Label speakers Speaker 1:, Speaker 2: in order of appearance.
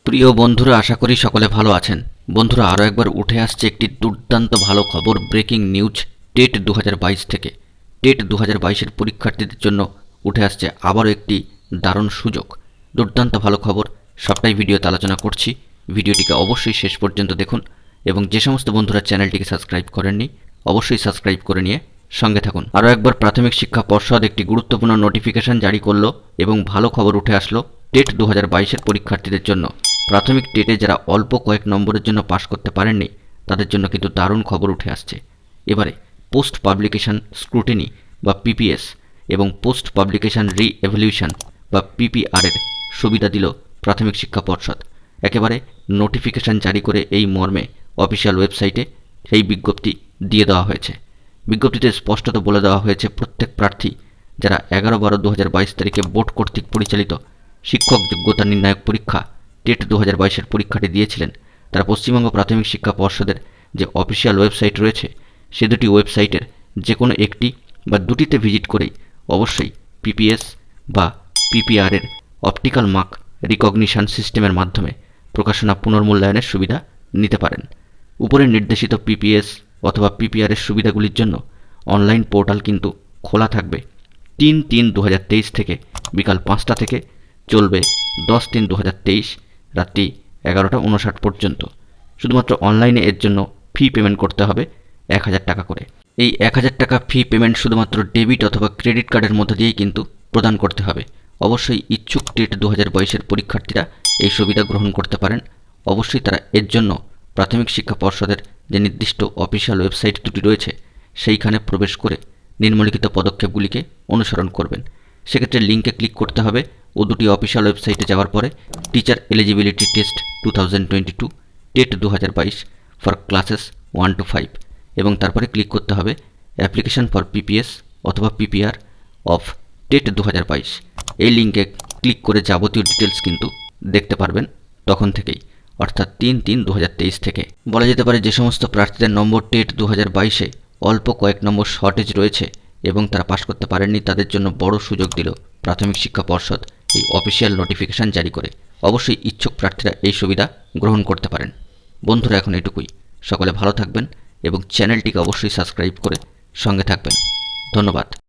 Speaker 1: প্রিয় বন্ধুরা, আশা করি সকলে ভালো আছেন। বন্ধুরা, আরও একবার উঠে আসছে একটি দুর্দান্ত ভালো খবর, ব্রেকিং নিউজ টেট 2022 থেকে। টেট 2022-এর পরীক্ষার্থীদের জন্য উঠে আসছে আবারও একটি দারুণ সুযোগ। দুর্দান্ত ভালো খবর, সবটাই ভিডিওতে আলোচনা করছি। ভিডিওটিকে অবশ্যই শেষ পর্যন্ত দেখুন এবং যে সমস্ত বন্ধুরা চ্যানেলটিকে সাবস্ক্রাইব করেননি অবশ্যই সাবস্ক্রাইব করে নিয়ে সঙ্গে থাকুন। আরও একবার প্রাথমিক শিক্ষা পর্ষদ একটি গুরুত্বপূর্ণ নোটিফিকেশন জারি করলো এবং ভালো খবর উঠে আসলো টেট 2022-এর পরীক্ষার্থীদের জন্য। প্রাথমিক টেটে যারা অল্প কয়েক নম্বরের জন্য পাশ করতে পারেননি তাদের জন্য কিন্তু দারুণ খবর উঠে আসছে। এবারে পোস্ট পাবলিকেশন স্ক্রুটিনি বা পিপিএস এবং পোস্ট পাবলিকেশন রি এভলিউশন বা পিপিআর-এর সুবিধা দিল প্রাথমিক শিক্ষা পর্ষদ। একেবারে নোটিফিকেশন জারি করে এই মর্মে অফিসিয়াল ওয়েবসাইটে সেই বিজ্ঞপ্তি দিয়ে দেওয়া হয়েছে। বিজ্ঞপ্তিতে স্পষ্টত বলে দেওয়া হয়েছে, প্রত্যেক প্রার্থী যারা 11-12-2022 তারিখে বোর্ড কর্তৃক পরিচালিত শিক্ষক যোগ্যতা নির্ণায়ক পরীক্ষা টেট 2022-এর পরীক্ষাটি দিয়েছিলেন, তারা পশ্চিমবঙ্গ প্রাথমিক শিক্ষা পর্ষদের যে অফিসিয়াল ওয়েবসাইট রয়েছে সে দুটি ওয়েবসাইটের যে কোনো একটি বা দুটিতে ভিজিট করেই অবশ্যই পিপিএস বা পিপিআর-এর অপটিক্যাল মার্ক রিকগনিশন সিস্টেমের মাধ্যমে প্রকাশনা পুনর্মূল্যায়নের সুবিধা নিতে পারেন। উপরে নির্দেশিত পিপিএস অথবা পিপিআর-এর সুবিধাগুলির জন্য অনলাইন পোর্টাল কিন্তু খোলা থাকবে 3-3-2023 থেকে বিকাল 5টা থেকে, চলবে 10-3-2023 রাত্রি 11টা 59 পর্যন্ত। শুধুমাত্র অনলাইনে এর জন্য ফি পেমেন্ট করতে হবে 1000 টাকা করে। এই 1000 টাকা ফি পেমেন্ট শুধুমাত্র ডেবিট অথবা ক্রেডিট কার্ডের মধ্যে দিয়েই কিন্তু প্রদান করতে হবে। অবশ্যই ইচ্ছুক টেট 2022-এর পরীক্ষার্থীরা এই সুবিধা গ্রহণ করতে পারেন। অবশ্যই তারা এর জন্য প্রাথমিক শিক্ষা পর্ষদের যে নির্দিষ্ট অফিসিয়াল ওয়েবসাইট দুটি রয়েছে সেইখানে প্রবেশ করে নিম্নলিখিত পদক্ষেপগুলিকে অনুসরণ করবেন। সেক্ষেত্রে লিঙ্কে ক্লিক করতে হবে ও দুটি অফিসিয়াল ওয়েবসাইটে যাওয়ার পরে teacher eligibility test 2022 TET 2022 for classes 1 to 5 এবং তারপরে ক্লিক করতে হবে অ্যাপ্লিকেশন ফর পিপিএস অথবা পিপিআর অফ টেট 2022। এই লিঙ্কে ক্লিক করে যাবতীয় ডিটেলস কিন্তু দেখতে পারবেন তখন থেকেই, অর্থাৎ 3-3-2023 থেকে। বলা যেতে পারে যে সমস্ত প্রার্থীদের নম্বর টেট 2022-এ অল্প কয়েক নম্বর শর্টেজ রয়েছে এবং তারা পাশ করতে পারেননি তাদের জন্য বড় সুযোগ দিল প্রাথমিক শিক্ষা পর্ষদ এই অফিসিয়াল নোটিফিকেশান জারি করে। অবশ্যই ইচ্ছুক প্রার্থীরা এই সুবিধা গ্রহণ করতে পারেন। বন্ধুরা, এখন এটুকুই। সকলে ভালো থাকবেন এবং চ্যানেলটিকে অবশ্যই সাবস্ক্রাইব করে সঙ্গে থাকবেন। ধন্যবাদ।